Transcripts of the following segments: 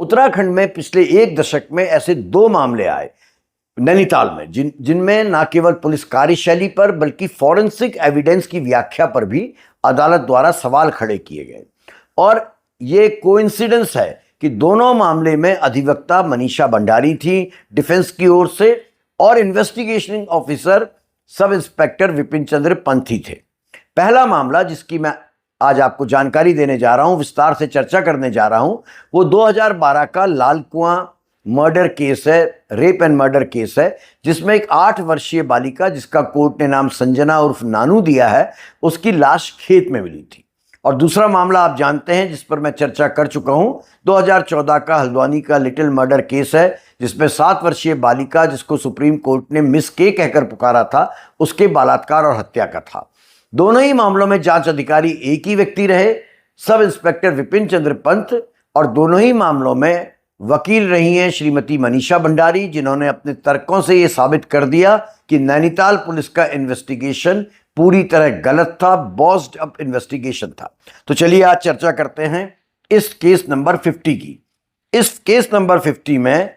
उत्तराखंड में पिछले एक दशक में ऐसे 2 मामले आए नैनीताल में जिनमें न केवल पुलिस कार्यशैली पर बल्कि फॉरेंसिक एविडेंस की व्याख्या पर भी अदालत द्वारा सवाल खड़े किए गए। और ये कोइंसिडेंस है कि दोनों मामले में अधिवक्ता मनीषा भंडारी थी डिफेंस की ओर से और investigation officer sub inspector Vipin Chandra Panthi थे। पहला मामला जिसकी मैं आज आपको जानकारी देने जा रहा हूं, विस्तार से चर्चा करने जा रहा हूं, वो 2012 का लाल कुआं मर्डर केस है, रेप एंड मर्डर केस है, जिसमें एक 8 वर्षीय बालिका जिसका कोर्ट ने नाम संजना उर्फ नानू दिया है, उसकी लाश खेत में मिली थी। और दूसरा मामला आप जानते हैं जिस पर मैं चर्चा कर चुका हूं, 2014 का हल्द्वानी का लिटिल मर्डर केस है, जिसमें 7 वर्षीय बालिका जिसको सुप्रीम कोर्ट ने मिस के कहकर पुकारा था, उसके बलात्कार और हत्या का था। दोनों ही मामलों में जांच अधिकारी एक ही व्यक्ति रहे, सब इंस्पेक्टर विपिन चंद्र पंत, और दोनों ही मामलों में वकील रही हैं श्रीमती मनीषा भंडारी, जिन्होंने अपने तर्कों से यह साबित कर दिया कि नैनीताल पुलिस का इन्वेस्टिगेशन पूरी तरह गलत था, बॉस्ड अप इन्वेस्टिगेशन था। तो चलिए आज चर्चा करते हैं इस केस नंबर 50 की। इस केस नंबर 50 में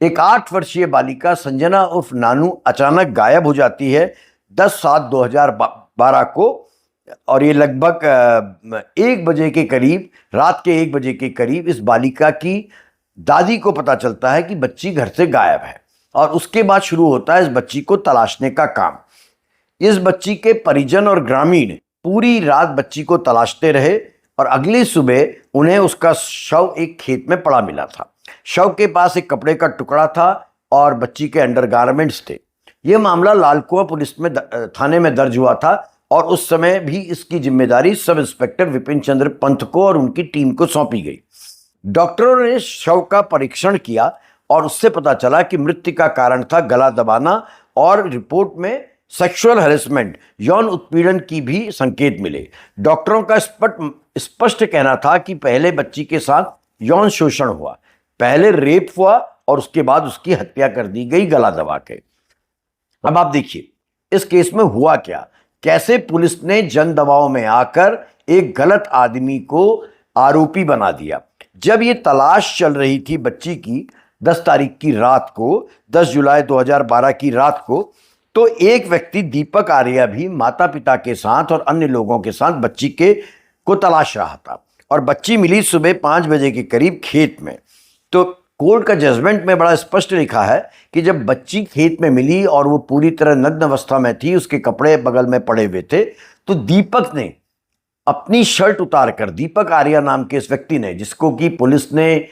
एक 8 वर्षीय बालिका संजना उर्फ नानू अचानक गायब हो जाती है 10/7/2012 को, और ये लगभग 1 बजे के करीब, रात के 1 बजे के करीब इस बालिका की दादी को पता चलता है कि बच्ची घर से गायब है। और उसके बाद शुरू होता है इस बच्ची को तलाशने का काम। इस बच्ची के परिजन और ग्रामीण पूरी रात बच्ची को तलाशते रहे और अगली सुबह उन्हें उसका शव एक खेत में पड़ा मिला था। शव के पास एक कपड़े का टुकड़ा था और बच्ची के अंडरगारमेंट्स थे। यह मामला लालकुआं पुलिस में थाने में दर्ज हुआ था और उस समय भी इसकी जिम्मेदारी सब इंस्पेक्टर विपिन चंद्र पंत को और उनकी टीम को सौंपी गई। डॉक्टरों ने शव का परीक्षण किया और उससे पता चला कि मृत्यु का कारण था गला दबाना, और रिपोर्ट में सेक्सुअल हैरेसमेंट, यौन उत्पीड़न की भी संकेत मिले। डॉक्टरों का स्पष्ट कहना था कि पहले बच्ची के साथ यौन शोषण हुआ, पहले रेप हुआ और उसके बाद उसकी हत्या कर दी गई गला दबा के। अब आप देखिए इस केस में हुआ क्या, कैसे पुलिस ने जन दबाव में आकर एक गलत आदमी को आरोपी बना दिया। जब ये तलाश चल रही थी बच्ची की 10 तारीख की रात को, 10 जुलाई 2012 की रात को, तो एक व्यक्ति दीपक आर्या भी माता पिता के साथ और अन्य लोगों के साथ बच्ची को तलाश रहा था। और बच्ची मिली सुबह 5 बजे के करीब खेत में। तो कोर्ट का जजमेंट में बड़ा स्पष्ट लिखा है कि जब बच्ची खेत में मिली और वो पूरी तरह नग्न अवस्था में थी, उसके कपड़े बगल में पड़े हुए थे, तो दीपक ने अपनी शर्ट उतारकर, दीपक आर्या नाम के इस व्यक्ति ने, जिसको कि पुलिस ने